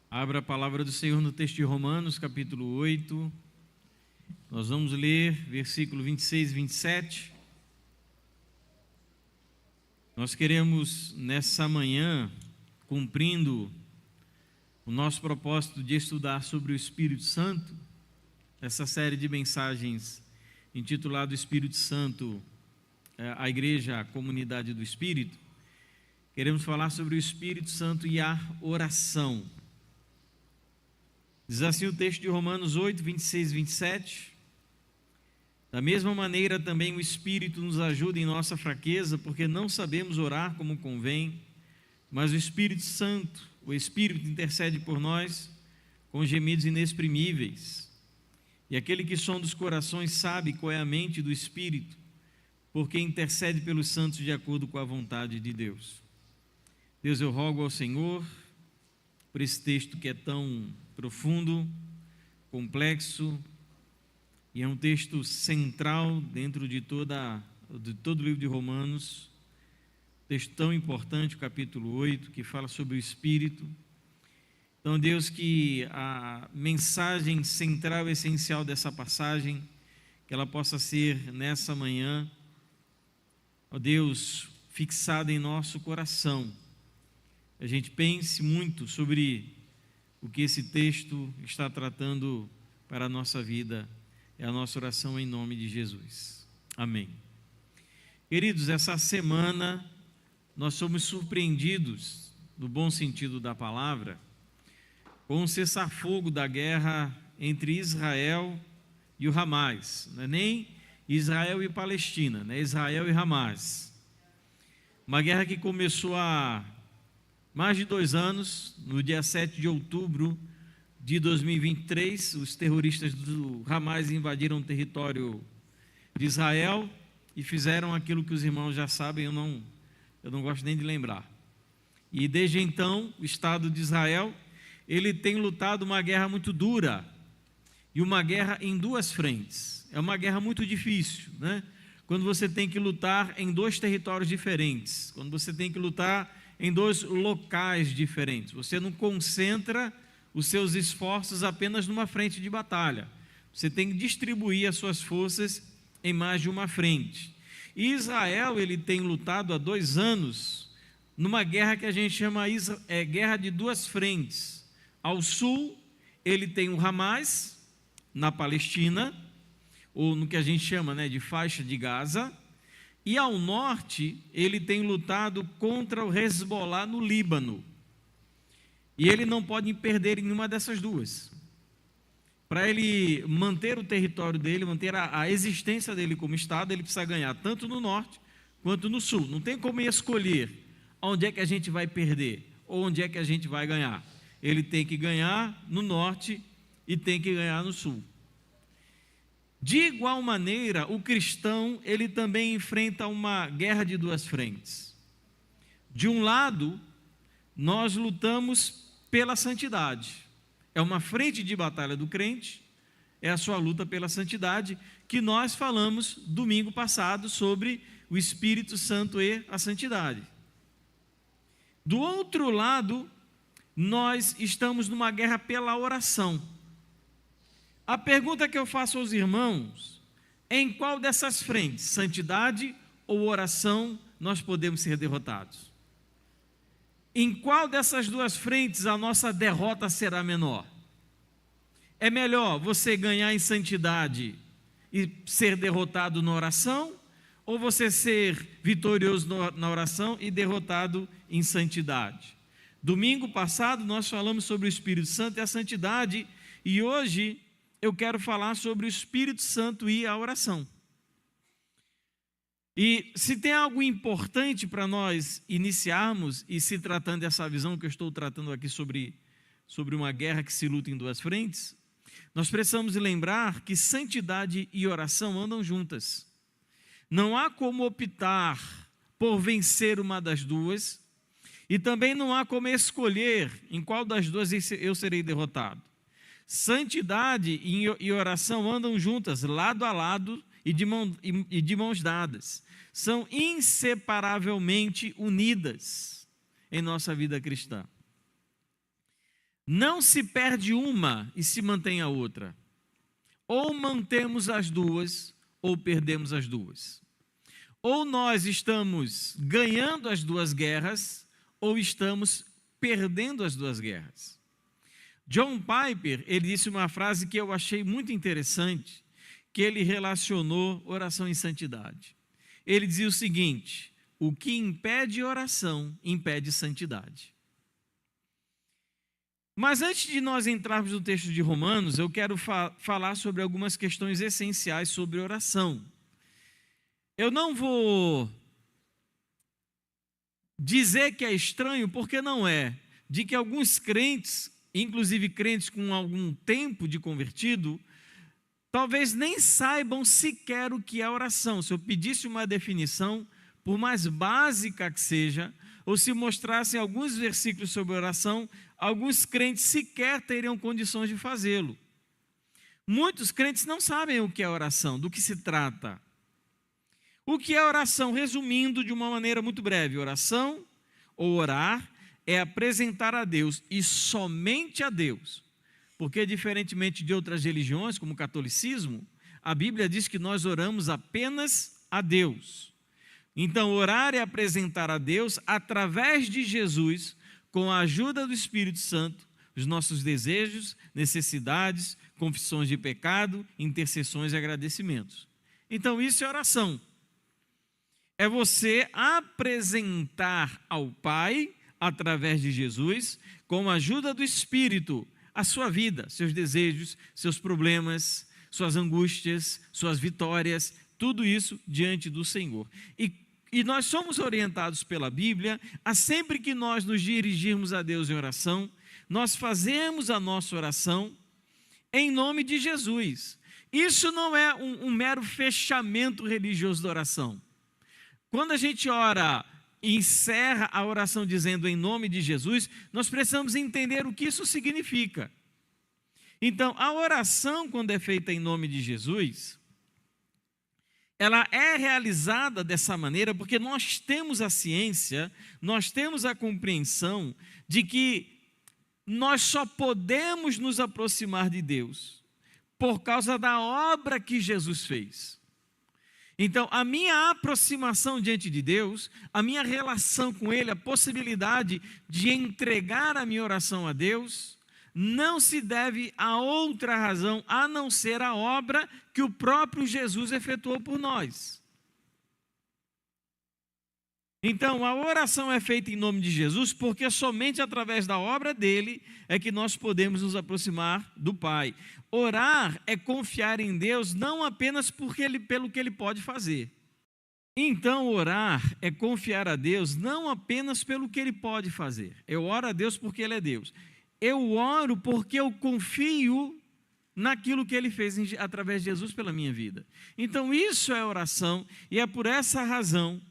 Abra a palavra do Senhor no texto de Romanos, capítulo 8. Nós vamos ler versículo 26 e 27. Nós queremos, nessa manhã, cumprindo o nosso propósito de estudar sobre o Espírito Santo, essa série de mensagens intitulada Espírito Santo, a Igreja, a Comunidade do Espírito, queremos falar sobre o Espírito Santo e a oração. Diz assim o texto de Romanos 8, 26 e 27. Da mesma maneira também o Espírito nos ajuda em nossa fraqueza, porque não sabemos orar como convém, mas o Espírito Santo, o Espírito intercede por nós com gemidos inexprimíveis. E aquele que sonda os corações sabe qual é a mente do Espírito, porque intercede pelos santos de acordo com a vontade de Deus. Deus, eu rogo ao Senhor por esse texto que é tão profundo, complexo, e é um texto central dentro de todo o livro de Romanos, texto tão importante, o capítulo 8, que fala sobre o Espírito. Então, Deus, que a mensagem central, essencial dessa passagem, que ela possa ser nessa manhã, ó Deus, fixada em nosso coração. A gente pense muito sobre o que esse texto está tratando para a nossa vida. É a nossa oração em nome de Jesus. Amém. Queridos, essa semana nós somos surpreendidos, no bom sentido da palavra, com o cessar-fogo da guerra entre Israel e o Hamas. Não é nem Israel e Palestina, né? Israel e Hamas. Uma guerra que começou há mais de 2 anos, no dia 7 de outubro de 2023, os terroristas do Hamas invadiram o território de Israel e fizeram aquilo que os irmãos já sabem, eu não gosto nem de lembrar. E desde então, o Estado de Israel, ele tem lutado uma guerra muito dura, e uma guerra em 2 frentes. É uma guerra muito difícil, né? Quando você tem que lutar em 2 territórios diferentes, quando você tem que lutar em 2 locais diferentes. Você não concentra os seus esforços apenas numa frente de batalha. Você tem que distribuir as suas forças em mais de uma frente. E Israel, ele tem lutado há 2 anos numa guerra que a gente chama guerra de 2 frentes. Ao sul, ele tem o Hamas, na Palestina, ou no que a gente chama, né, de faixa de Gaza. E ao norte, ele tem lutado contra o Hezbollah no Líbano. E ele não pode perder em nenhuma dessas 2. Para ele manter o território dele, manter a existência dele como Estado, ele precisa ganhar tanto no norte quanto no sul. Não tem como escolher onde é que a gente vai perder ou onde é que a gente vai ganhar. Ele tem que ganhar no norte e tem que ganhar no sul. De igual maneira, o cristão, ele também enfrenta uma guerra de 2 frentes. De um lado, nós lutamos pela santidade. É uma frente de batalha do crente, é a sua luta pela santidade, que nós falamos domingo passado sobre o Espírito Santo e a santidade. Do outro lado, nós estamos numa guerra pela oração. A pergunta que eu faço aos irmãos, em qual dessas frentes, santidade ou oração, nós podemos ser derrotados? Em qual dessas 2 frentes a nossa derrota será menor? É melhor você ganhar em santidade e ser derrotado na oração, ou você ser vitorioso na oração e derrotado em santidade? Domingo passado nós falamos sobre o Espírito Santo e a santidade, e hoje eu quero falar sobre o Espírito Santo e a oração. E se tem algo importante para nós iniciarmos, e se tratando dessa visão que eu estou tratando aqui sobre uma guerra que se luta em 2 frentes, nós precisamos lembrar que santidade e oração andam juntas. Não há como optar por vencer uma das 2, e também não há como escolher em qual das 2 eu serei derrotado. Santidade e oração andam juntas, lado a lado e de mãos dadas. São inseparavelmente unidas em nossa vida cristã. Não se perde uma e se mantém a outra. Ou mantemos as duas, ou perdemos as duas. Ou nós estamos ganhando as duas guerras, ou estamos perdendo as duas guerras. John Piper, ele disse uma frase que eu achei muito interessante, que ele relacionou oração e santidade. Ele dizia o seguinte: o que impede oração, impede santidade. Mas antes de nós entrarmos no texto de Romanos, eu quero falar sobre algumas questões essenciais sobre oração. Eu não vou dizer que é estranho, porque não é, de que alguns crentes, inclusive crentes com algum tempo de convertido, talvez nem saibam sequer o que é oração. Se eu pedisse uma definição, por mais básica que seja, ou se mostrassem alguns versículos sobre oração, alguns crentes sequer teriam condições de fazê-lo. Muitos crentes não sabem o que é oração, do que se trata. O que é oração? Resumindo de uma maneira muito breve, oração ou orar é apresentar a Deus e somente a Deus. Porque, diferentemente de outras religiões, como o catolicismo, a Bíblia diz que nós oramos apenas a Deus. Então, orar é apresentar a Deus, através de Jesus, com a ajuda do Espírito Santo, os nossos desejos, necessidades, confissões de pecado, intercessões e agradecimentos. Então, isso é oração. É você apresentar ao Pai, através de Jesus, com a ajuda do Espírito, a sua vida, seus desejos, seus problemas, suas angústias, suas vitórias, tudo isso diante do Senhor. E nós somos orientados pela Bíblia a sempre que nós nos dirigirmos a Deus em oração, nós fazemos a nossa oração em nome de Jesus. Isso não é um mero fechamento religioso da oração. Quando a gente ora e encerra a oração dizendo em nome de Jesus, nós precisamos entender o que isso significa. Então, a oração, quando é feita em nome de Jesus, ela é realizada dessa maneira porque nós temos a ciência, nós temos a compreensão de que nós só podemos nos aproximar de Deus por causa da obra que Jesus fez. Então, a minha aproximação diante de Deus, a minha relação com Ele, a possibilidade de entregar a minha oração a Deus, não se deve a outra razão a não ser a obra que o próprio Jesus efetuou por nós. Então, a oração é feita em nome de Jesus porque somente através da obra dele é que nós podemos nos aproximar do Pai. Orar é confiar em Deus não apenas pelo que Ele pode fazer. Então, orar é confiar a Deus não apenas pelo que Ele pode fazer. Eu oro a Deus porque Ele é Deus. Eu oro porque eu confio naquilo que Ele fez através de Jesus pela minha vida. Então, isso é oração e é por essa razão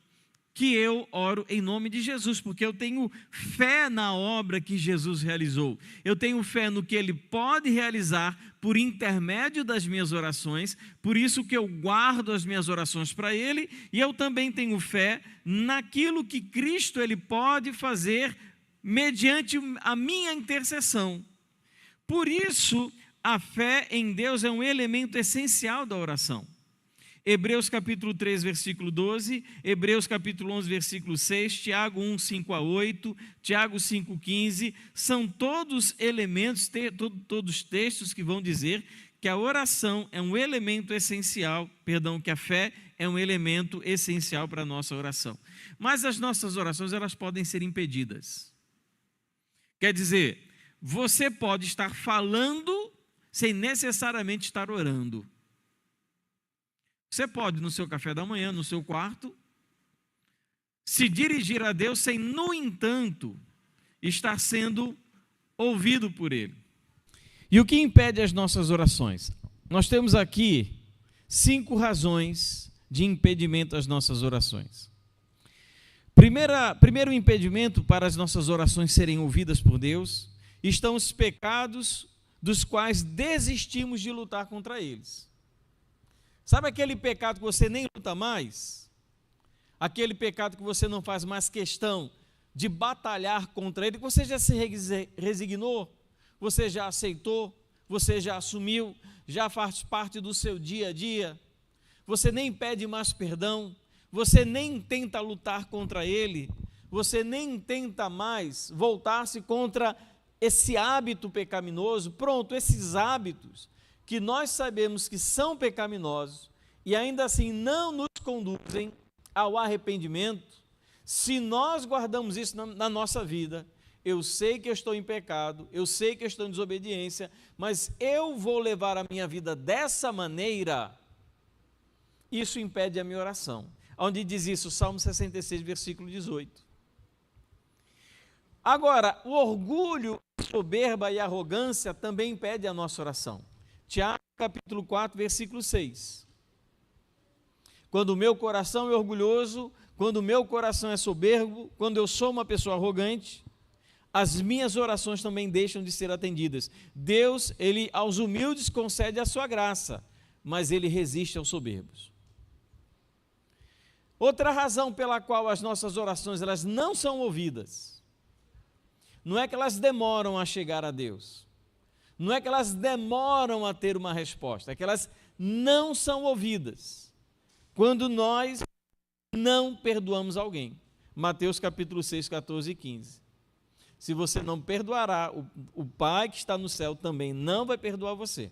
que eu oro em nome de Jesus, porque eu tenho fé na obra que Jesus realizou. Eu tenho fé no que Ele pode realizar por intermédio das minhas orações, por isso que eu guardo as minhas orações para Ele, e eu também tenho fé naquilo que Cristo Ele pode fazer mediante a minha intercessão. Por isso, a fé em Deus é um elemento essencial da oração. Hebreus capítulo 3, versículo 12, Hebreus capítulo 11, versículo 6, Tiago 1, 5 a 8, Tiago 5, 15, são todos elementos, todos textos que vão dizer que a oração é um elemento essencial, que a fé é um elemento essencial para a nossa oração. Mas as nossas orações, elas podem ser impedidas. Quer dizer, você pode estar falando sem necessariamente estar orando. Você pode, no seu café da manhã, no seu quarto, se dirigir a Deus sem, no entanto, estar sendo ouvido por Ele. E o que impede as nossas orações? Nós temos aqui 5 razões de impedimento às nossas orações. Primeiro impedimento para as nossas orações serem ouvidas por Deus estão os pecados dos quais desistimos de lutar contra eles. Sabe aquele pecado que você nem luta mais? Aquele pecado que você não faz mais questão de batalhar contra ele, que você já se resignou? você já aceitou, você já assumiu, já faz parte do seu dia a dia, você nem pede mais perdão, você nem tenta lutar contra ele, você nem tenta mais voltar-se contra esse hábito pecaminoso. Pronto, esses hábitos que nós sabemos que são pecaminosos e ainda assim não nos conduzem ao arrependimento, se nós guardamos isso na nossa vida, eu sei que eu estou em pecado, eu sei que eu estou em desobediência, mas eu vou levar a minha vida dessa maneira, isso impede a minha oração. Onde diz isso? Salmo 66, versículo 18. Agora, o orgulho, a soberba e a arrogância também impedem a nossa oração. Tiago, capítulo 4, versículo 6. Quando o meu coração é orgulhoso, quando o meu coração é soberbo, quando eu sou uma pessoa arrogante, as minhas orações também deixam de ser atendidas. Deus, ele aos humildes concede a sua graça, mas ele resiste aos soberbos. Outra razão pela qual as nossas orações elas não são ouvidas, não é que elas demoram a chegar a Deus, não é que elas demoram a ter uma resposta, é que elas não são ouvidas quando nós não perdoamos alguém. Mateus capítulo 6, 14 e 15. Se você não perdoará, o Pai que está no céu também não vai perdoar você.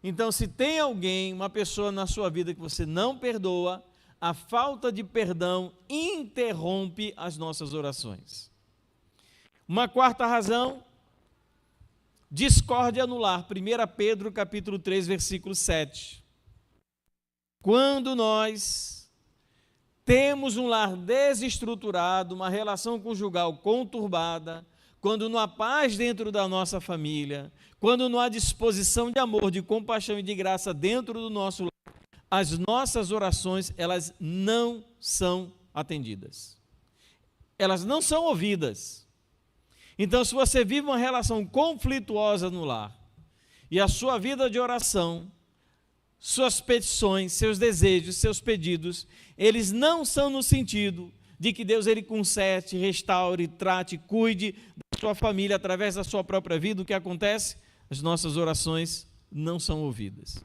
Então, se tem alguém, uma pessoa na sua vida que você não perdoa, a falta de perdão interrompe as nossas orações. Uma quarta razão, discórdia no lar. 1 Pedro capítulo 3, versículo 7. Quando nós temos um lar desestruturado, uma relação conjugal conturbada, quando não há paz dentro da nossa família, quando não há disposição de amor, de compaixão e de graça dentro do nosso lar, as nossas orações, elas não são atendidas. Elas não são ouvidas. Então, se você vive uma relação conflituosa no lar, e a sua vida de oração, suas petições, seus desejos, seus pedidos, eles não são no sentido de que Deus ele conserte, restaure, trate, cuide da sua família através da sua própria vida, o que acontece? As nossas orações não são ouvidas.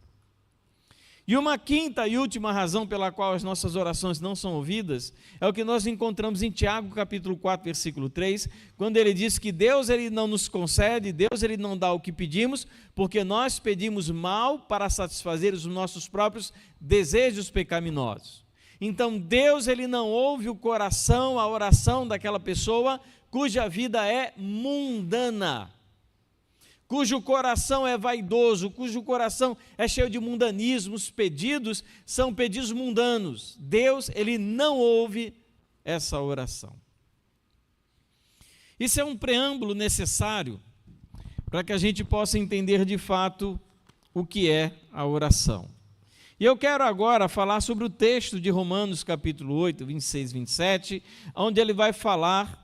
E uma quinta e última razão pela qual as nossas orações não são ouvidas é o que nós encontramos em Tiago capítulo 4, versículo 3, quando ele diz que Deus ele não nos concede, Deus ele não dá o que pedimos, porque nós pedimos mal para satisfazer os nossos próprios desejos pecaminosos. Então Deus ele não ouve o coração, a oração daquela pessoa cuja vida é mundana, cujo coração é vaidoso, cujo coração é cheio de mundanismos, pedidos são pedidos mundanos. Deus, ele não ouve essa oração. Isso é um preâmbulo necessário para que a gente possa entender de fato o que é a oração. E eu quero agora falar sobre o texto de Romanos capítulo 8, 26 e 27, onde ele vai falar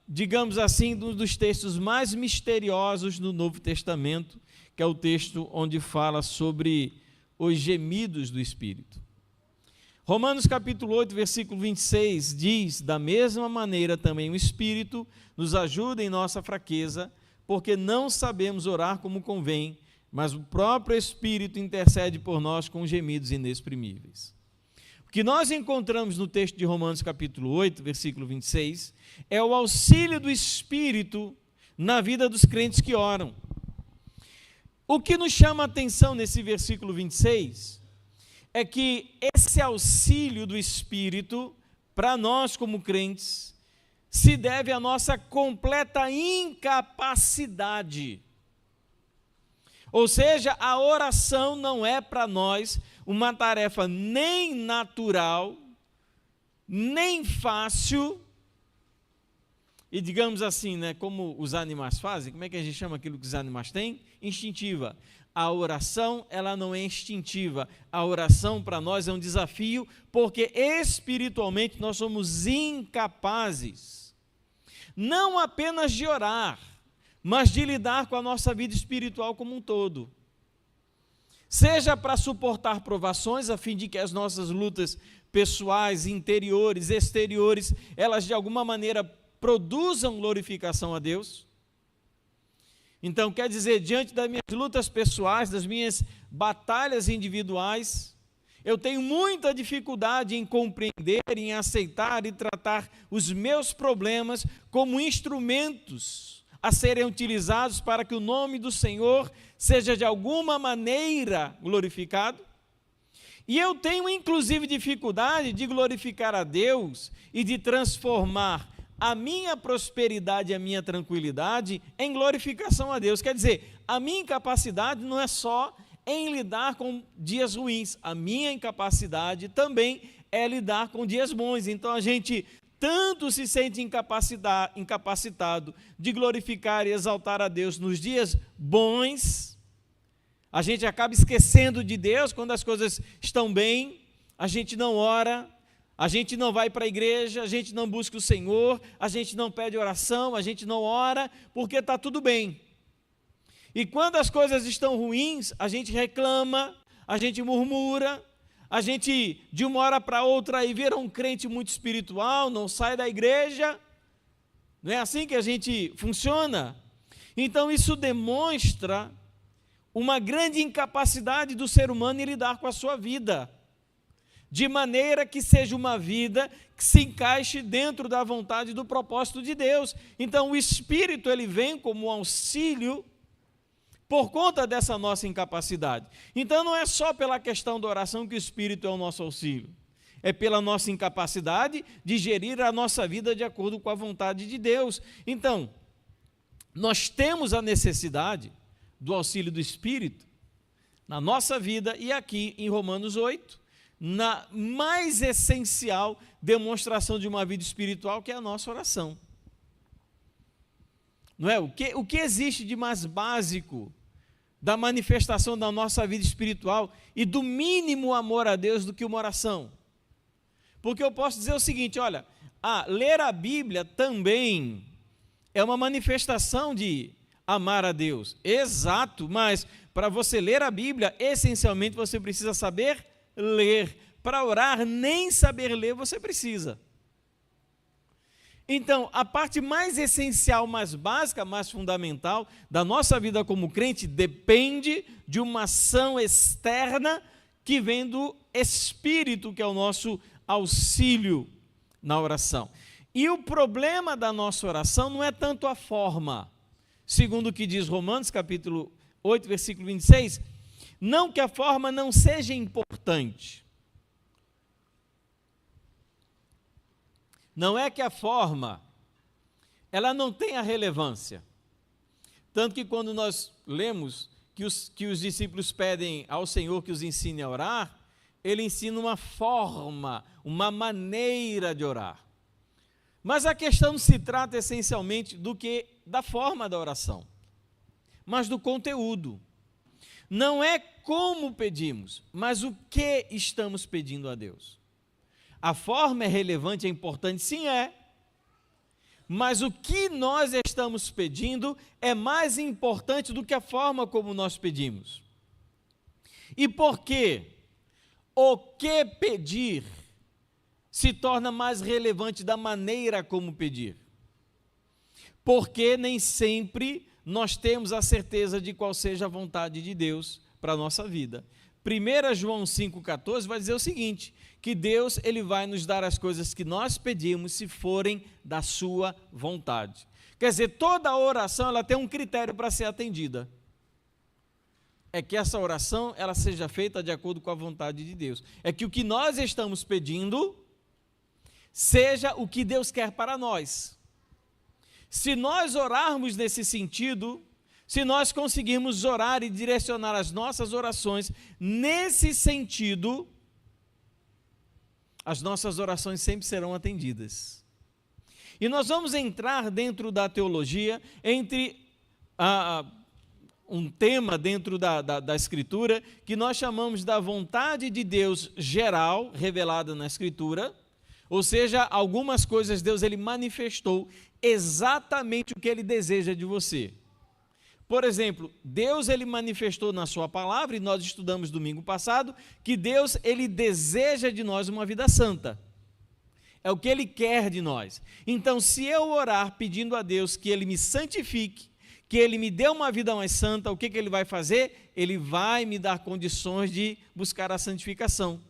digamos assim, um dos textos mais misteriosos do Novo Testamento, que é o texto onde fala sobre os gemidos do Espírito. Romanos capítulo 8, versículo 26 diz: da mesma maneira também o Espírito nos ajuda em nossa fraqueza, porque não sabemos orar como convém, mas o próprio Espírito intercede por nós com gemidos inexprimíveis. O que nós encontramos no texto de Romanos capítulo 8, versículo 26, é o auxílio do Espírito na vida dos crentes que oram. O que nos chama a atenção nesse versículo 26 é que esse auxílio do Espírito, para nós como crentes, se deve à nossa completa incapacidade. Ou seja, a oração não é para nós uma tarefa nem natural, nem fácil, e digamos assim, né, como os animais fazem, como é que a gente chama aquilo que os animais têm? Instintiva. A oração, ela não é instintiva. A oração para nós é um desafio, porque espiritualmente nós somos incapazes, não apenas de orar, mas de lidar com a nossa vida espiritual como um todo. Seja para suportar provações, a fim de que as nossas lutas pessoais, interiores, exteriores, elas de alguma maneira produzam glorificação a Deus. Então, quer dizer, diante das minhas lutas pessoais, das minhas batalhas individuais, eu tenho muita dificuldade em compreender, em aceitar e tratar os meus problemas como instrumentos a serem utilizados para que o nome do Senhor seja de alguma maneira glorificado. E eu tenho inclusive dificuldade de glorificar a Deus e de transformar a minha prosperidade e a minha tranquilidade em glorificação a Deus. Quer dizer, a minha incapacidade não é só em lidar com dias ruins, a minha incapacidade também é lidar com dias bons. Então a gente tanto se sente incapacitado de glorificar e exaltar a Deus nos dias bons, a gente acaba esquecendo de Deus quando as coisas estão bem, a gente não ora, a gente não vai para a igreja, a gente não busca o Senhor, a gente não pede oração, a gente não ora, porque está tudo bem. E quando as coisas estão ruins, a gente reclama, a gente murmura, a gente de uma hora para outra aí vira um crente muito espiritual, não sai da igreja. Não é assim que a gente funciona? Então isso demonstra uma grande incapacidade do ser humano em lidar com a sua vida, de maneira que seja uma vida que se encaixe dentro da vontade e do propósito de Deus. Então o Espírito ele vem como um auxílio por conta dessa nossa incapacidade. Então não é só pela questão da oração que o Espírito é o nosso auxílio, é pela nossa incapacidade de gerir a nossa vida de acordo com a vontade de Deus. Então, nós temos a necessidade do auxílio do Espírito na nossa vida, e aqui em Romanos 8, na mais essencial demonstração de uma vida espiritual, que é a nossa oração. Não é? O que existe de mais básico da manifestação da nossa vida espiritual e do mínimo amor a Deus do que uma oração? Porque eu posso dizer o seguinte, olha, ler a Bíblia também é uma manifestação de amar a Deus. Exato, mas para você ler a Bíblia, essencialmente você precisa saber ler. Para orar, nem saber ler você precisa. Então, a parte mais essencial, mais básica, mais fundamental da nossa vida como crente depende de uma ação externa que vem do Espírito, que é o nosso auxílio na oração. E o problema da nossa oração não é tanto a forma, segundo o que diz Romanos, capítulo 8, versículo 26, não que a forma não seja importante. Não é que a forma, ela não tenha relevância. Tanto que quando nós lemos que os discípulos pedem ao Senhor que os ensine a orar, ele ensina uma forma, uma maneira de orar. Mas a questão não se trata essencialmente do que da forma da oração, mas do conteúdo. Não é como pedimos, mas o que estamos pedindo a Deus. A forma é relevante, é importante, sim é, mas o que nós estamos pedindo é mais importante do que a forma como nós pedimos. E por quê? O que pedir se torna mais relevante da maneira como pedir. Porque nem sempre nós temos a certeza de qual seja a vontade de Deus para a nossa vida. 1 João 5,14 vai dizer o seguinte, que Deus ele vai nos dar as coisas que nós pedimos se forem da sua vontade. Quer dizer, toda oração ela tem um critério para ser atendida. É que essa oração ela seja feita de acordo com a vontade de Deus. É que o que nós estamos pedindo seja o que Deus quer para nós. Se nós orarmos nesse sentido, se nós conseguirmos orar e direcionar as nossas orações nesse sentido, as nossas orações sempre serão atendidas. E nós vamos entrar dentro da teologia, entre um tema dentro da Escritura, que nós chamamos da vontade de Deus geral, revelada na Escritura, ou seja, algumas coisas Deus ele manifestou exatamente o que Ele deseja de você. Por exemplo, Deus ele manifestou na sua palavra, e nós estudamos domingo passado, que Deus ele deseja de nós uma vida santa. É o que Ele quer de nós. Então, se eu orar pedindo a Deus que Ele me santifique, que Ele me dê uma vida mais santa, o que Ele vai fazer? Ele vai me dar condições de buscar a santificação,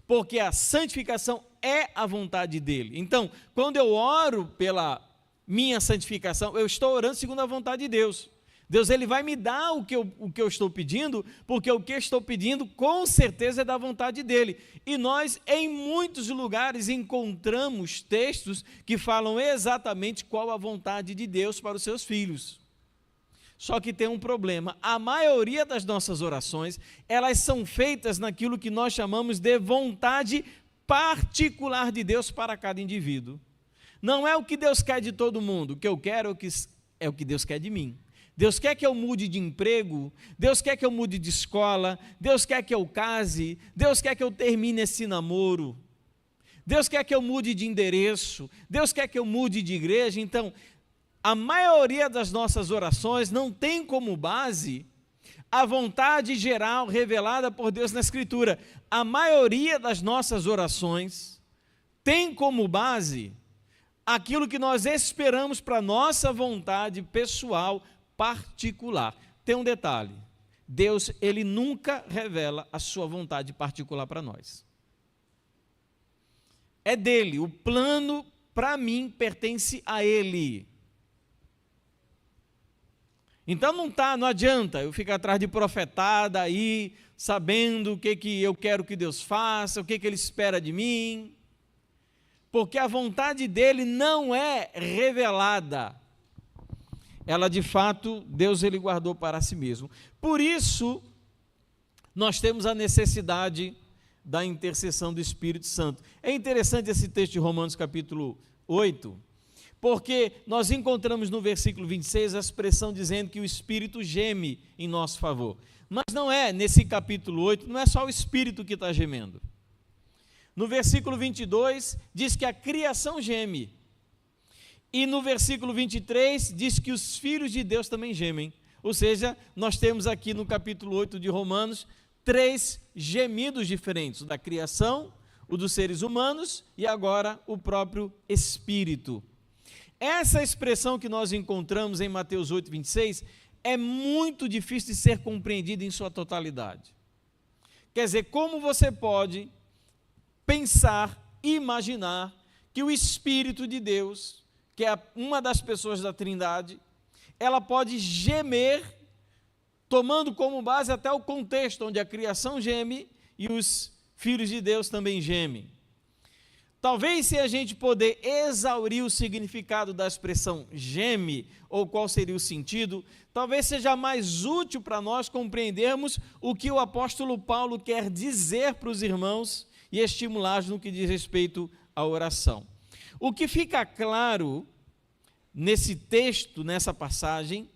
porque a santificação é a vontade dEle. Então, quando eu oro pela minha santificação, eu estou orando segundo a vontade de Deus. Deus, Ele vai me dar o que eu estou pedindo, porque o que eu estou pedindo com certeza é da vontade dEle. E nós, em muitos lugares, encontramos textos que falam exatamente qual a vontade de Deus para os seus filhos. Só que tem um problema: a maioria das nossas orações, elas são feitas naquilo que nós chamamos de vontade particular de Deus para cada indivíduo. Não é o que Deus quer de todo mundo, o que eu quero é o que Deus quer de mim. Deus quer que eu mude de emprego, Deus quer que eu mude de escola, Deus quer que eu case, Deus quer que eu termine esse namoro, Deus quer que eu mude de endereço, Deus quer que eu mude de igreja. Então, a maioria das nossas orações não tem como base a vontade geral revelada por Deus na Escritura. A maioria das nossas orações tem como base aquilo que nós esperamos para a nossa vontade pessoal particular. Tem um detalhe: Deus, Ele nunca revela a sua vontade particular para nós. É dele, o plano para mim pertence a Ele. Então não adianta eu ficar atrás de profetada aí, sabendo o que eu quero que Deus faça, o que Ele espera de mim, porque a vontade dEle não é revelada. Ela, de fato, Deus Ele guardou para si mesmo. Por isso, nós temos a necessidade da intercessão do Espírito Santo. É interessante esse texto de Romanos capítulo 8, porque nós encontramos no versículo 26 a expressão dizendo que o Espírito geme em nosso favor. Mas não é, nesse capítulo 8, não é só o Espírito que está gemendo. No versículo 22, diz que a criação geme. E no versículo 23, diz que os filhos de Deus também gemem. Ou seja, nós temos aqui no capítulo 8 de Romanos, 3 gemidos diferentes: o da criação, o dos seres humanos e agora o próprio Espírito. Essa expressão que nós encontramos em Mateus 8, 26, é muito difícil de ser compreendida em sua totalidade. Quer dizer, como você pode pensar, imaginar que o Espírito de Deus, que é uma das pessoas da Trindade, ela pode gemer, tomando como base até o contexto onde a criação geme e os filhos de Deus também gemem. Talvez, se a gente poder exaurir o significado da expressão geme, ou qual seria o sentido, talvez seja mais útil para nós compreendermos o que o apóstolo Paulo quer dizer para os irmãos e estimular-los no que diz respeito à oração. O que fica claro nesse texto, nessa passagem,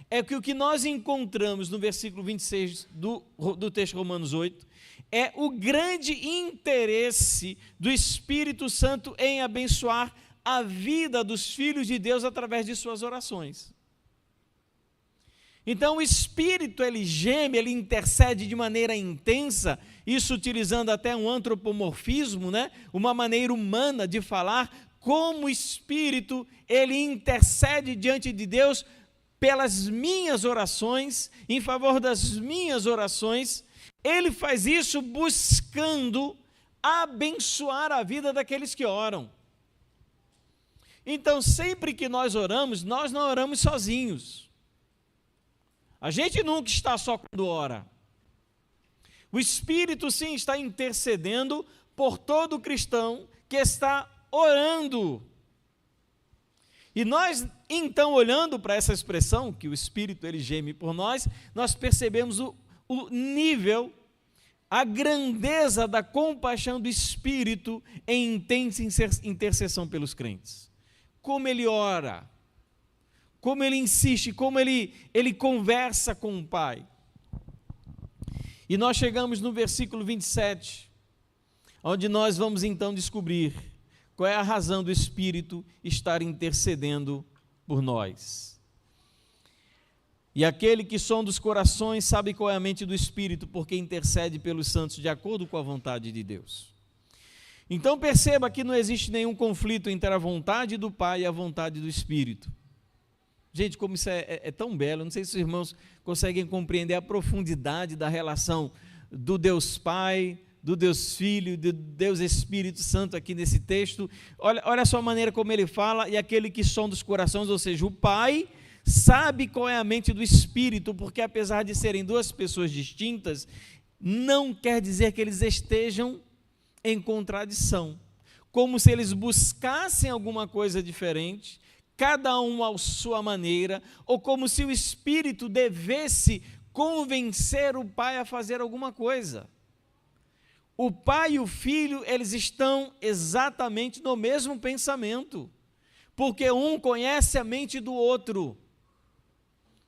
é que o que nós encontramos no versículo 26 do texto de Romanos 8 é o grande interesse do Espírito Santo em abençoar a vida dos filhos de Deus através de suas orações. Então o Espírito, ele geme, ele intercede de maneira intensa, isso utilizando até um antropomorfismo, uma maneira humana de falar, como o Espírito, ele intercede diante de Deus pelas minhas orações, em favor das minhas orações. Ele faz isso buscando abençoar a vida daqueles que oram. Então, sempre que nós oramos, nós não oramos sozinhos. A gente nunca está só quando ora. O Espírito, sim, está intercedendo por todo cristão que está orando. E nós, então, olhando para essa expressão, que o Espírito, ele geme por nós, nós percebemos o nível, a grandeza da compaixão do Espírito em intensa intercessão pelos crentes. Como ele ora, como ele insiste, como ele conversa com o Pai. E nós chegamos no versículo 27, onde nós vamos então descobrir qual é a razão do Espírito estar intercedendo por nós. E aquele que sonda os corações sabe qual é a mente do Espírito, porque intercede pelos santos de acordo com a vontade de Deus. Então perceba que não existe nenhum conflito entre a vontade do Pai e a vontade do Espírito. Gente, como isso é tão belo, não sei se os irmãos conseguem compreender a profundidade da relação do Deus Pai, do Deus Filho, do Deus Espírito Santo aqui nesse texto. Olha só a maneira como ele fala, e aquele que sonda os corações, ou seja, o Pai sabe qual é a mente do Espírito, porque apesar de serem duas pessoas distintas, não quer dizer que eles estejam em contradição, como se eles buscassem alguma coisa diferente, cada um à sua maneira, ou como se o Espírito devesse convencer o Pai a fazer alguma coisa. O Pai e o Filho, eles estão exatamente no mesmo pensamento, porque um conhece a mente do outro.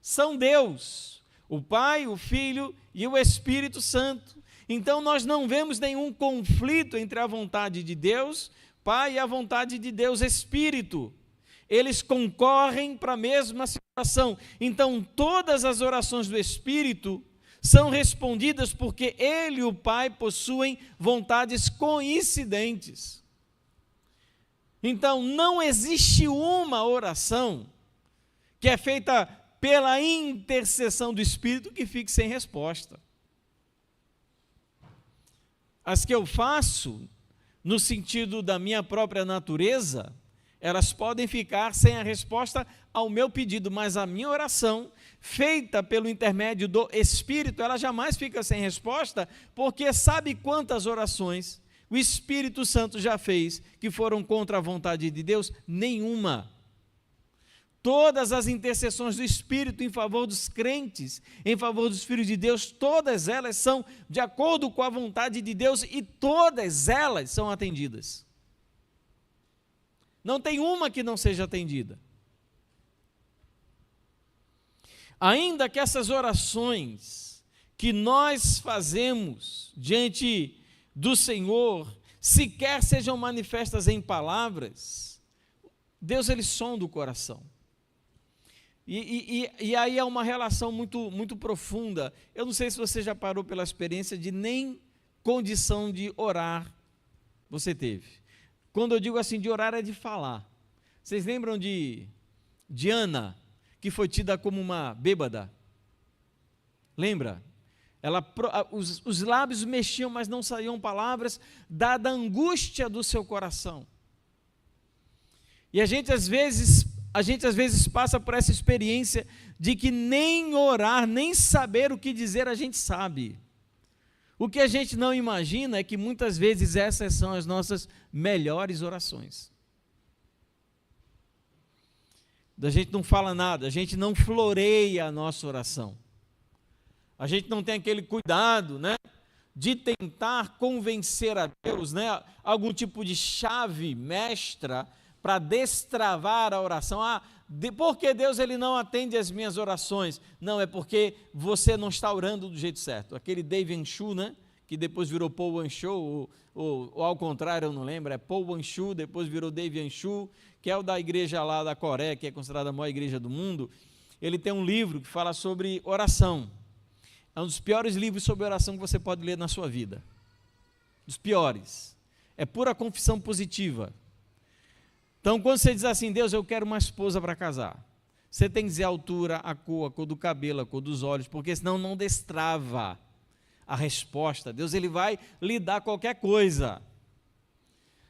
São Deus, o Pai, o Filho e o Espírito Santo. Então nós não vemos nenhum conflito entre a vontade de Deus, Pai, e a vontade de Deus, Espírito. Eles concorrem para a mesma situação. Então todas as orações do Espírito são respondidas porque ele e o Pai possuem vontades coincidentes. Então não existe uma oração que é feita pela intercessão do Espírito que fique sem resposta. As que eu faço, no sentido da minha própria natureza, elas podem ficar sem a resposta ao meu pedido, mas a minha oração, feita pelo intermédio do Espírito, ela jamais fica sem resposta, porque sabe quantas orações o Espírito Santo já fez que foram contra a vontade de Deus? Nenhuma. Todas as intercessões do Espírito em favor dos crentes, em favor dos filhos de Deus, todas elas são de acordo com a vontade de Deus e todas elas são atendidas. Não tem uma que não seja atendida. Ainda que essas orações que nós fazemos diante do Senhor, sequer sejam manifestas em palavras, Deus ele sonda o coração. E aí há uma relação muito profunda. Eu não sei se você já parou pela experiência de nem condição de orar você teve. Quando eu digo assim de orar é de falar. Vocês lembram de Ana, que foi tida como uma bêbada? Lembra? Os lábios mexiam, mas não saíam palavras, dada a angústia do seu coração. E a gente às vezes passa por essa experiência de que nem orar, nem saber o que dizer a gente sabe. O que a gente não imagina é que muitas vezes essas são as nossas melhores orações. A gente não fala nada, a gente não floreia a nossa oração. A gente não tem aquele cuidado, né, de tentar convencer a Deus, né, algum tipo de chave mestra para destravar a oração. Por que Deus ele não atende as minhas orações? Não, é porque você não está orando do jeito certo. Aquele Dave Anshu, né, que depois virou Paul Anshu, ou ao contrário, eu não lembro, é Paul Anshu, depois virou Dave Anshu, que é o da igreja lá da Coreia, que é considerada a maior igreja do mundo. Ele tem um livro que fala sobre oração. É um dos piores livros sobre oração que você pode ler na sua vida. Dos piores. É pura confissão positiva. Então, quando você diz assim, Deus, eu quero uma esposa para casar, você tem que dizer a altura, a cor do cabelo, a cor dos olhos, porque senão não destrava a resposta. Deus ele vai lhe dar qualquer coisa.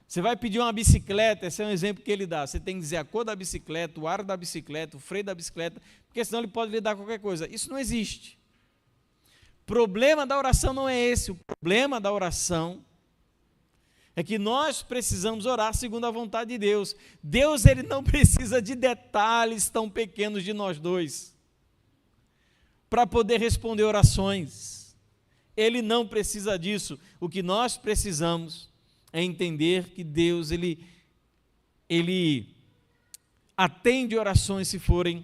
Você vai pedir uma bicicleta, esse é um exemplo que ele dá. Você tem que dizer a cor da bicicleta, o aro da bicicleta, o freio da bicicleta, porque senão ele pode lhe dar qualquer coisa. Isso não existe. O problema da oração não é esse. O problema da oração é que nós precisamos orar segundo a vontade de Deus. Deus ele não precisa de detalhes tão pequenos de nós dois para poder responder orações. Ele não precisa disso. O que nós precisamos é entender que Deus ele atende orações se forem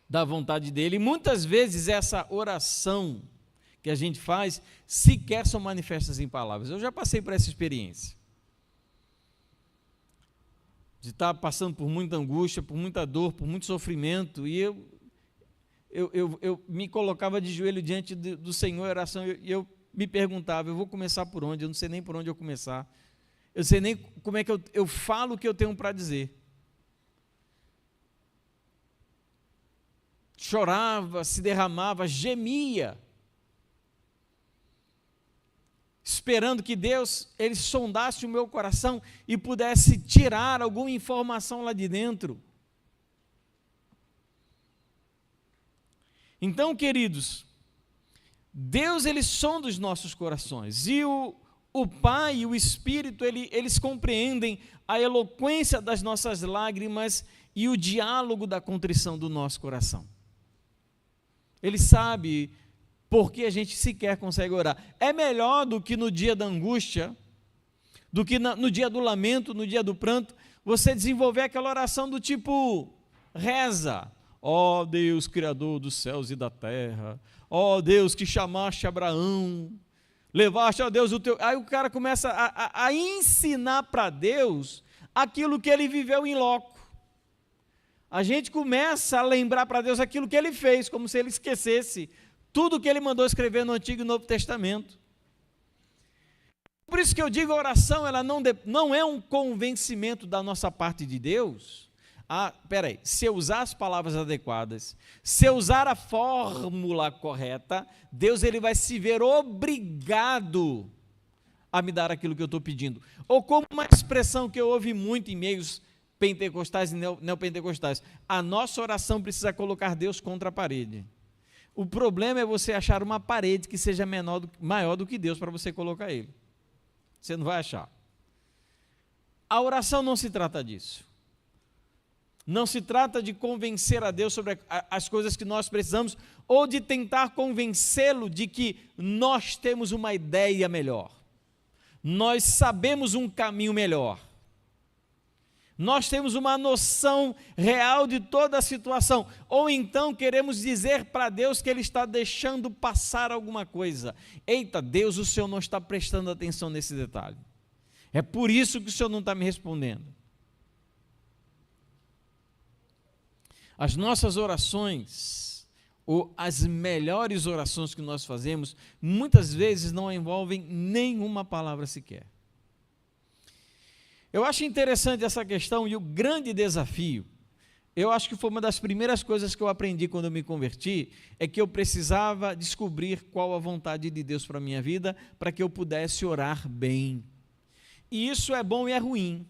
da vontade dele. E muitas vezes essa oração que a gente faz, sequer são manifestas em palavras. Eu já passei por essa experiência. De estar passando por muita angústia, por muita dor, por muito sofrimento, e eu me colocava de joelho diante do Senhor em oração, e eu me perguntava, eu vou começar por onde? Eu não sei nem por onde eu começar. Eu não sei nem como é que eu falo o que eu tenho para dizer. chorava, se derramava, gemia, esperando que Deus, ele sondasse o meu coração e pudesse tirar alguma informação lá de dentro. Então, queridos, Deus, ele sonda os nossos corações, e o Pai e o Espírito, eles compreendem a eloquência das nossas lágrimas e o diálogo da contrição do nosso coração. Ele sabe por que a gente sequer consegue orar. É melhor do que no dia da angústia, do que no dia do lamento, no dia do pranto, você desenvolver aquela oração do tipo, reza, ó Deus, Criador dos céus e da terra, ó Deus que chamaste Abraão, levaste, ó Deus, o teu... Aí o cara começa a ensinar para Deus aquilo que ele viveu em loco. A gente começa a lembrar para Deus aquilo que ele fez, como se ele esquecesse tudo que ele mandou escrever no Antigo e Novo Testamento. Por isso que eu digo, a oração, ela não é um convencimento da nossa parte de Deus. Se eu usar as palavras adequadas, se eu usar a fórmula correta, Deus, ele vai se ver obrigado a me dar aquilo que eu estou pedindo. Ou como uma expressão que eu ouvi muito em meios pentecostais e neopentecostais, a nossa oração precisa colocar Deus contra a parede. O problema é você achar uma parede que seja maior do que Deus para você colocar ele. Você não vai achar. A oração não se trata disso. Não se trata de convencer a Deus sobre as coisas que nós precisamos, ou de tentar convencê-lo de que nós temos uma ideia melhor. Nós sabemos um caminho melhor. Nós temos uma noção real de toda a situação, ou então queremos dizer para Deus que Ele está deixando passar alguma coisa. Eita, Deus, o Senhor não está prestando atenção nesse detalhe. É por isso que o Senhor não está me respondendo. As nossas orações, ou as melhores orações que nós fazemos, muitas vezes não envolvem nenhuma palavra sequer. Eu acho interessante essa questão, e o grande desafio, eu acho que foi uma das primeiras coisas que eu aprendi quando eu me converti, é que eu precisava descobrir qual a vontade de Deus para a minha vida, para que eu pudesse orar bem. E isso é bom e é ruim.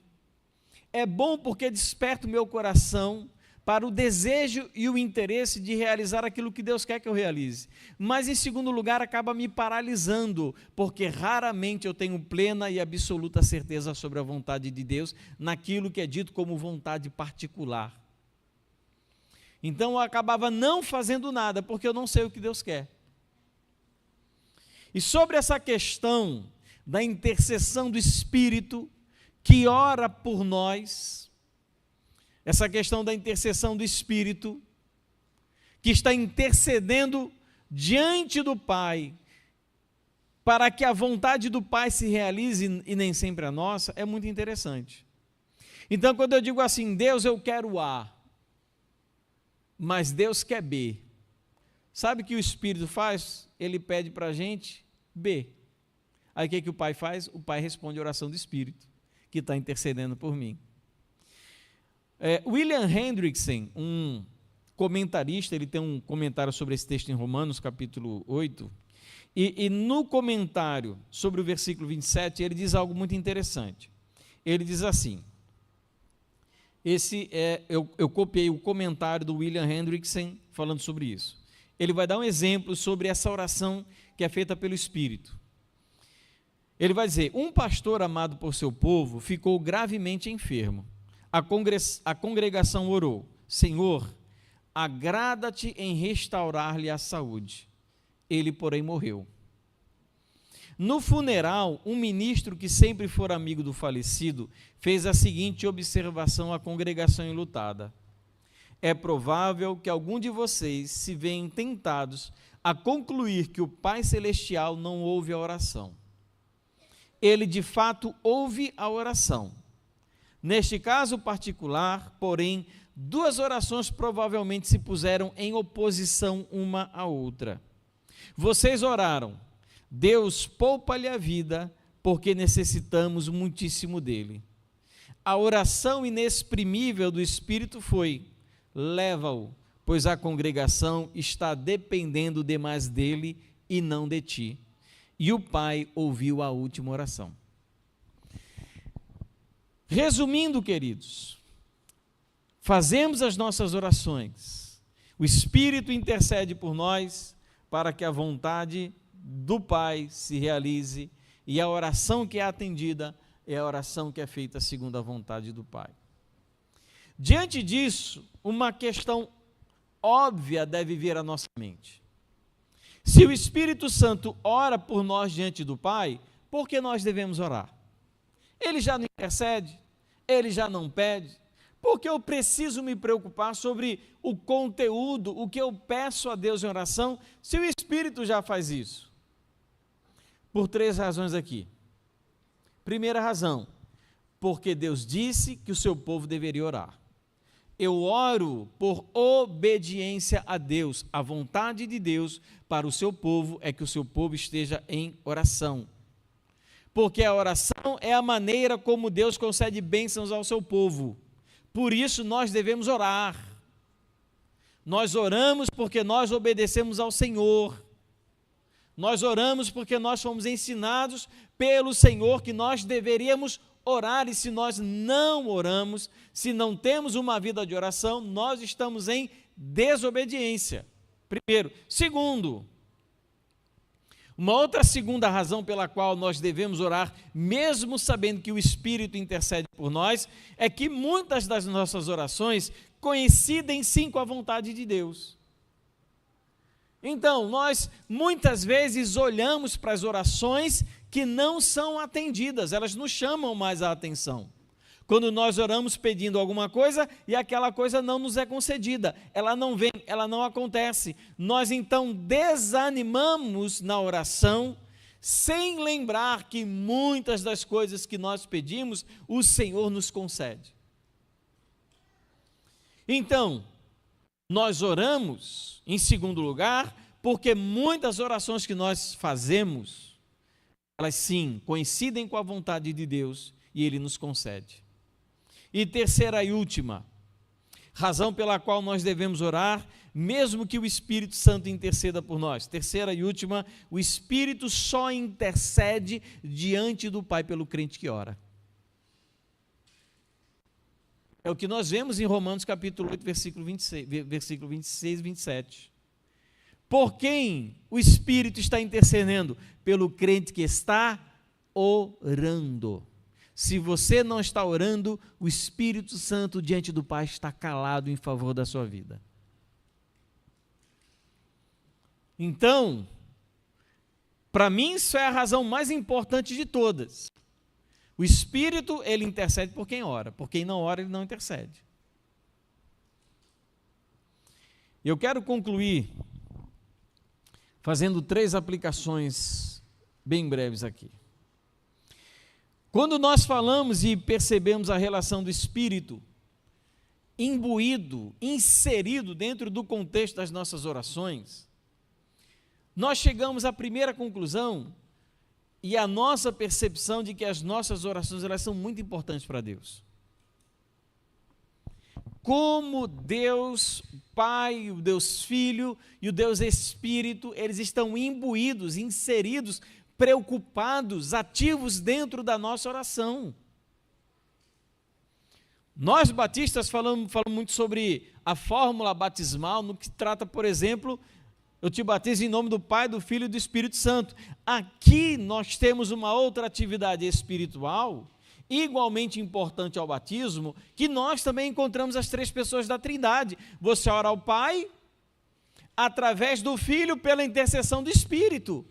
É bom porque desperta o meu coração para o desejo e o interesse de realizar aquilo que Deus quer que eu realize. Mas, em segundo lugar, acaba me paralisando, porque raramente eu tenho plena e absoluta certeza sobre a vontade de Deus, naquilo que é dito como vontade particular. Então, eu acabava não fazendo nada, porque eu não sei o que Deus quer. E sobre essa questão da intercessão do Espírito, que ora por nós, essa questão da intercessão do Espírito, que está intercedendo diante do Pai, para que a vontade do Pai se realize e nem sempre a nossa, é muito interessante. Então, quando eu digo assim, Deus, eu quero A, mas Deus quer B, sabe o que o Espírito faz? Ele pede para a gente B. Aí o que o Pai faz? O Pai responde a oração do Espírito, que está intercedendo por mim. William Hendrickson, um comentarista, ele tem um comentário sobre esse texto em Romanos, capítulo 8, e no comentário sobre o versículo 27, ele diz algo muito interessante. Ele diz assim, eu copiei o comentário do William Hendrickson falando sobre isso. Ele vai dar um exemplo sobre essa oração que é feita pelo Espírito. Ele vai dizer, um pastor amado por seu povo ficou gravemente enfermo. A congregação orou, Senhor, agrada-te em restaurar-lhe a saúde. Ele, porém, morreu. No funeral, um ministro que sempre fora amigo do falecido, fez a seguinte observação à congregação enlutada. É provável que algum de vocês se venham tentados a concluir que o Pai Celestial não ouve a oração. Ele, de fato, ouve a oração. Neste caso particular, porém, duas orações provavelmente se puseram em oposição uma à outra. Vocês oraram, Deus poupa-lhe a vida, porque necessitamos muitíssimo dele. A oração inexprimível do Espírito foi, leva-o, pois a congregação está dependendo demais dele e não de ti. E o pai ouviu a última oração. Resumindo, queridos, fazemos as nossas orações, o Espírito intercede por nós para que a vontade do Pai se realize, e a oração que é atendida é a oração que é feita segundo a vontade do Pai. Diante disso, uma questão óbvia deve vir à nossa mente. Se o Espírito Santo ora por nós diante do Pai, por que nós devemos orar? Ele já não intercede, ele já não pede, porque eu preciso me preocupar sobre o conteúdo, o que eu peço a Deus em oração, se o Espírito já faz isso? Por 3 razões aqui. Primeira razão, porque Deus disse que o seu povo deveria orar. Eu oro por obediência a Deus, a vontade de Deus para o seu povo é que o seu povo esteja em oração. Porque a oração é a maneira como Deus concede bênçãos ao seu povo. Por isso nós devemos orar. Nós oramos porque nós obedecemos ao Senhor. Nós oramos porque nós fomos ensinados pelo Senhor que nós deveríamos orar, e se nós não oramos, se não temos uma vida de oração, nós estamos em desobediência. Primeiro. Segundo, uma outra segunda razão pela qual nós devemos orar, mesmo sabendo que o Espírito intercede por nós, é que muitas das nossas orações coincidem sim com a vontade de Deus. Então, nós muitas vezes olhamos para as orações que não são atendidas, elas nos chamam mais a atenção. Quando nós oramos pedindo alguma coisa e aquela coisa não nos é concedida, ela não vem, ela não acontece, nós então desanimamos na oração, sem lembrar que muitas das coisas que nós pedimos, o Senhor nos concede. Então, nós oramos, em segundo lugar, porque muitas orações que nós fazemos, elas sim coincidem com a vontade de Deus e Ele nos concede. E terceira e última, razão pela qual nós devemos orar, mesmo que o Espírito Santo interceda por nós. Terceira e última, o Espírito só intercede diante do Pai pelo crente que ora. É o que nós vemos em Romanos capítulo 8, versículo 26 e 27. Por quem o Espírito está intercedendo? Pelo crente que está orando. Se você não está orando, o Espírito Santo diante do Pai está calado em favor da sua vida. Então, para mim isso é a razão mais importante de todas. O Espírito, ele intercede por quem ora, por quem não ora, ele não intercede. Eu quero concluir fazendo 3 aplicações bem breves aqui. Quando nós falamos e percebemos a relação do Espírito imbuído, inserido dentro do contexto das nossas orações, nós chegamos à primeira conclusão e à nossa percepção de que as nossas orações elas são muito importantes para Deus. Como Deus Pai, o Deus Filho e o Deus Espírito, eles estão imbuídos, inseridos, preocupados, ativos dentro da nossa oração. Nós batistas falamos muito sobre a fórmula batismal, no que trata, por exemplo, eu te batizo em nome do Pai, do Filho e do Espírito Santo. Aqui nós temos uma outra atividade espiritual, igualmente importante ao batismo, que nós também encontramos as 3 pessoas da Trindade. Você ora ao Pai, através do Filho, pela intercessão do Espírito.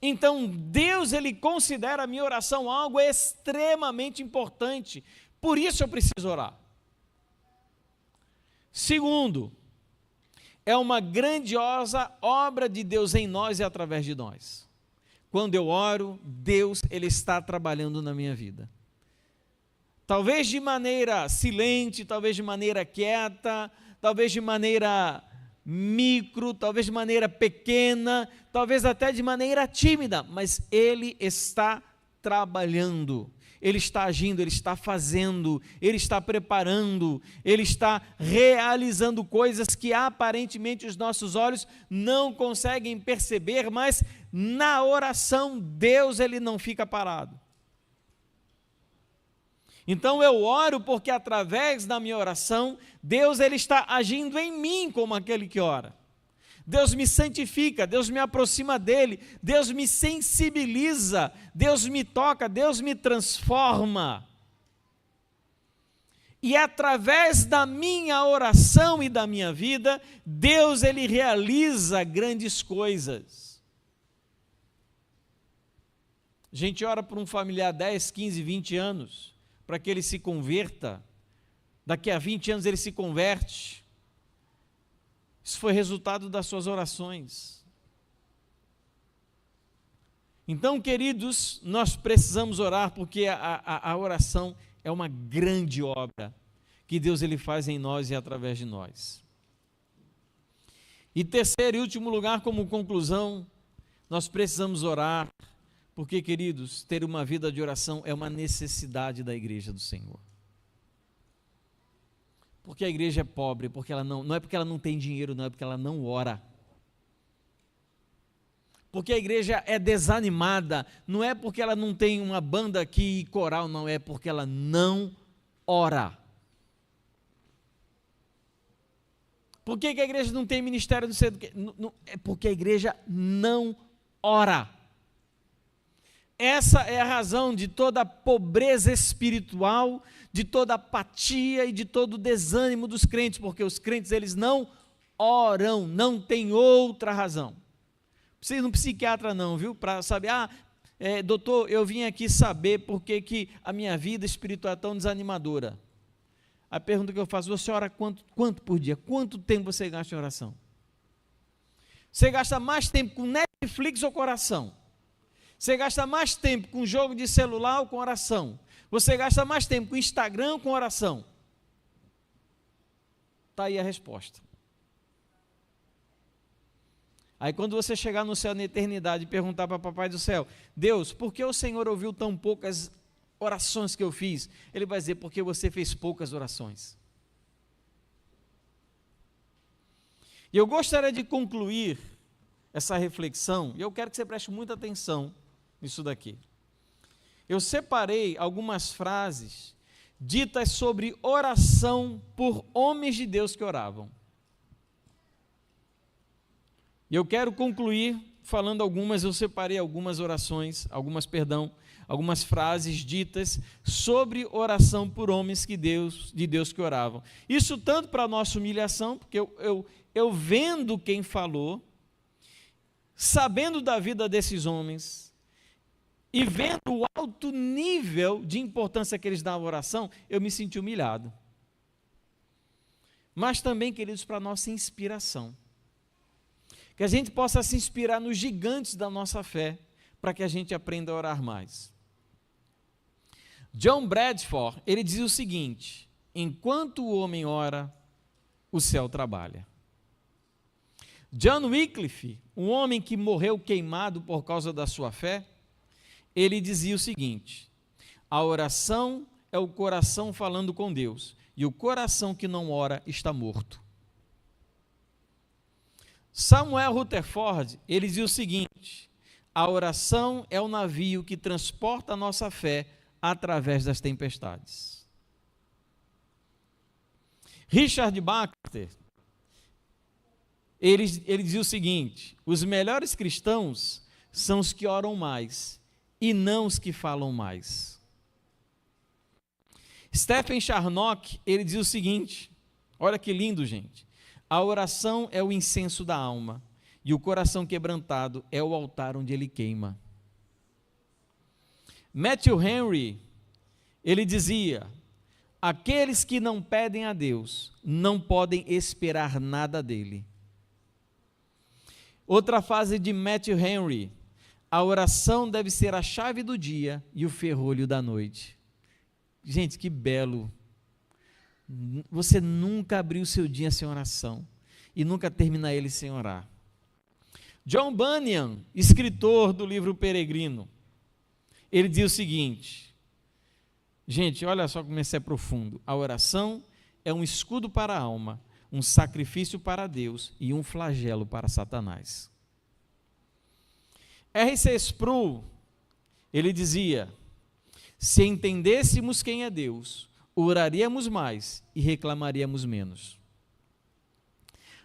Então, Deus, Ele considera a minha oração algo extremamente importante. Por isso eu preciso orar. Segundo, é uma grandiosa obra de Deus em nós e através de nós. Quando eu oro, Deus, Ele está trabalhando na minha vida. Talvez de maneira silente, talvez de maneira quieta, talvez de maneira micro, talvez de maneira pequena, talvez até de maneira tímida, mas Ele está trabalhando. Ele está agindo, Ele está fazendo, Ele está preparando, Ele está realizando coisas que aparentemente os nossos olhos não conseguem perceber, mas na oração Deus Ele não fica parado. Então eu oro porque através da minha oração, Deus Ele está agindo em mim como aquele que ora. Deus me santifica, Deus me aproxima dEle, Deus me sensibiliza, Deus me toca, Deus me transforma. E através da minha oração e da minha vida, Deus Ele realiza grandes coisas. A gente ora por um familiar 10, 15, 20 anos, para que ele se converta, daqui a 20 anos ele se converte. Isso foi resultado das suas orações. Então, queridos, nós precisamos orar, porque a oração é uma grande obra que Deus Ele faz em nós e através de nós. E terceiro e último lugar, como conclusão, nós precisamos orar, porque, queridos, ter uma vida de oração é uma necessidade da igreja do Senhor. Porque a igreja é pobre, porque ela não é porque ela não tem dinheiro, não é porque ela não ora. Porque a igreja é desanimada, não é porque ela não tem uma banda aqui e coral, não, é porque ela não ora. Por que a igreja não tem ministério, não sei do que? É porque a igreja não ora. Essa é a razão de toda a pobreza espiritual, de toda a apatia e de todo o desânimo dos crentes, porque os crentes, eles não oram, não tem outra razão. Não precisa de um psiquiatra não, viu, para saber, doutor, eu vim aqui saber por que a minha vida espiritual é tão desanimadora. A pergunta que eu faço, você ora quanto por dia? Quanto tempo você gasta em oração? Você gasta mais tempo com Netflix ou com oração? Você gasta mais tempo com jogo de celular ou com oração? Você gasta mais tempo com Instagram ou com oração? Está aí a resposta. Aí quando você chegar no céu na eternidade e perguntar para o papai do céu, Deus, por que o Senhor ouviu tão poucas orações que eu fiz? Ele vai dizer, porque você fez poucas orações. E eu gostaria de concluir essa reflexão, e eu quero que você preste muita atenção nisso daqui. Eu separei algumas frases ditas sobre oração por homens de Deus que oravam. E eu quero concluir falando algumas, eu separei algumas orações, algumas frases ditas sobre oração por homens de Deus que oravam. Isso tanto para a nossa humilhação, porque eu vendo quem falou, sabendo da vida desses homens, e vendo o alto nível de importância que eles davam à oração, eu me senti humilhado. Mas também, queridos, para a nossa inspiração. Que a gente possa se inspirar nos gigantes da nossa fé, para que a gente aprenda a orar mais. John Bradford, ele diz o seguinte: enquanto o homem ora, o céu trabalha. John Wycliffe, um homem que morreu queimado por causa da sua fé, ele dizia o seguinte: a oração é o coração falando com Deus, e o coração que não ora está morto. Samuel Rutherford, ele dizia o seguinte: a oração é o navio que transporta a nossa fé através das tempestades. Richard Baxter, ele dizia o seguinte: os melhores cristãos são os que oram mais e não os que falam mais. Stephen Charnock, ele diz o seguinte, olha que lindo, gente: a oração é o incenso da alma, e o coração quebrantado é o altar onde ele queima. Matthew Henry, ele dizia: aqueles que não pedem a Deus não podem esperar nada dele. Outra frase de Matthew Henry: a oração deve ser a chave do dia e o ferrolho da noite. Gente, que belo. Você nunca abriu o seu dia sem oração e nunca termina ele sem orar. John Bunyan, escritor do livro Peregrino, ele diz o seguinte: Gente, olha só como isso é profundo. A oração é um escudo para a alma, um sacrifício para Deus e um flagelo para Satanás. R.C. Sproul, ele dizia: se entendêssemos quem é Deus, oraríamos mais e reclamaríamos menos.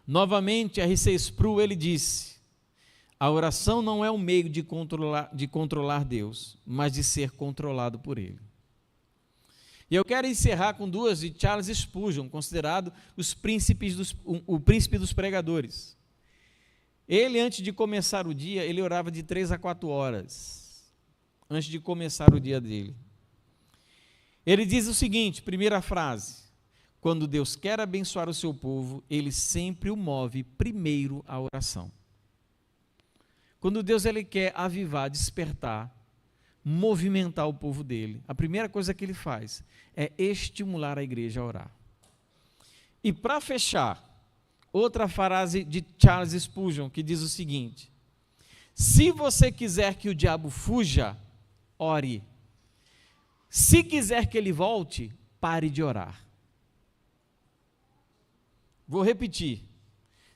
Novamente, R.C. Sproul, ele disse: a oração não é um meio de controlar Deus, mas de ser controlado por Ele. E eu quero encerrar com duas de Charles Spurgeon, considerado o príncipe dos pregadores. Ele, antes de começar o dia, ele orava de 3 a 4 horas, antes de começar o dia dele. Ele diz o seguinte, primeira frase: quando Deus quer abençoar o seu povo, Ele sempre o move primeiro à oração. Quando Deus ele quer avivar, despertar, movimentar o povo dele, a primeira coisa que Ele faz é estimular a igreja a orar. E para fechar, outra frase de Charles Spurgeon, que diz o seguinte: se você quiser que o diabo fuja, ore. Se quiser que ele volte, pare de orar. Vou repetir.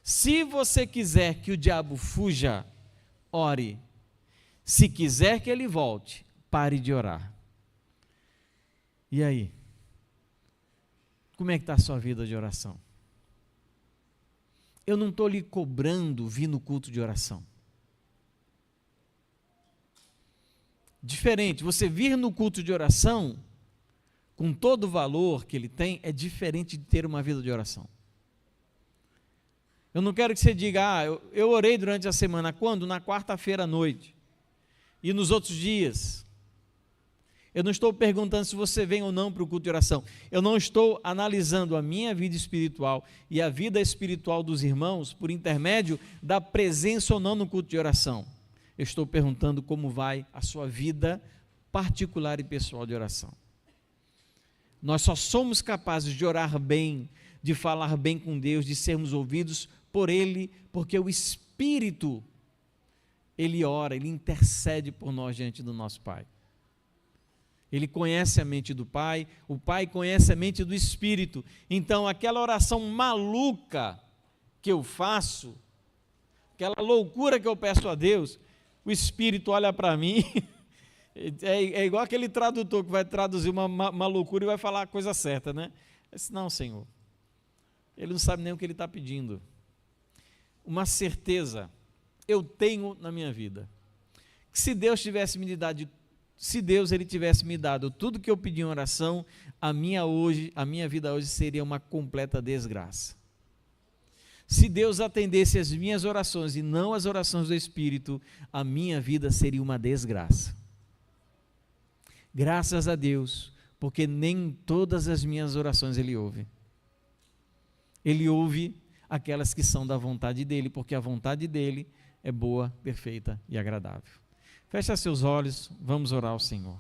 Se você quiser que o diabo fuja, ore. Se quiser que ele volte, pare de orar. E aí? Como é que está a sua vida de oração? Eu não estou lhe cobrando vir no culto de oração. Diferente, você vir no culto de oração, com todo o valor que ele tem, é diferente de ter uma vida de oração. Eu não quero que você diga, eu orei durante a semana. Quando? Na quarta-feira à noite. E nos outros dias. Eu não estou perguntando se você vem ou não para o culto de oração. Eu não estou analisando a minha vida espiritual e a vida espiritual dos irmãos por intermédio da presença ou não no culto de oração. Eu estou perguntando como vai a sua vida particular e pessoal de oração. Nós só somos capazes de orar bem, de falar bem com Deus, de sermos ouvidos por Ele, porque o Espírito, Ele ora, Ele intercede por nós diante do nosso Pai. Ele conhece a mente do Pai, o Pai conhece a mente do Espírito. Então, aquela oração maluca que eu faço, aquela loucura que eu peço a Deus, o Espírito olha para mim, é igual aquele tradutor que vai traduzir uma loucura e vai falar a coisa certa, né? Eu disse, não, Senhor, ele não sabe nem o que ele está pedindo. Uma certeza eu tenho na minha vida, que se Deus tivesse me dado, ele tivesse me dado tudo que eu pedi em oração, a minha vida hoje seria uma completa desgraça. Se Deus atendesse as minhas orações e não as orações do Espírito, a minha vida seria uma desgraça. Graças a Deus, porque nem todas as minhas orações Ele ouve. Ele ouve aquelas que são da vontade dEle, porque a vontade dEle é boa, perfeita e agradável. Feche seus olhos, vamos orar ao Senhor.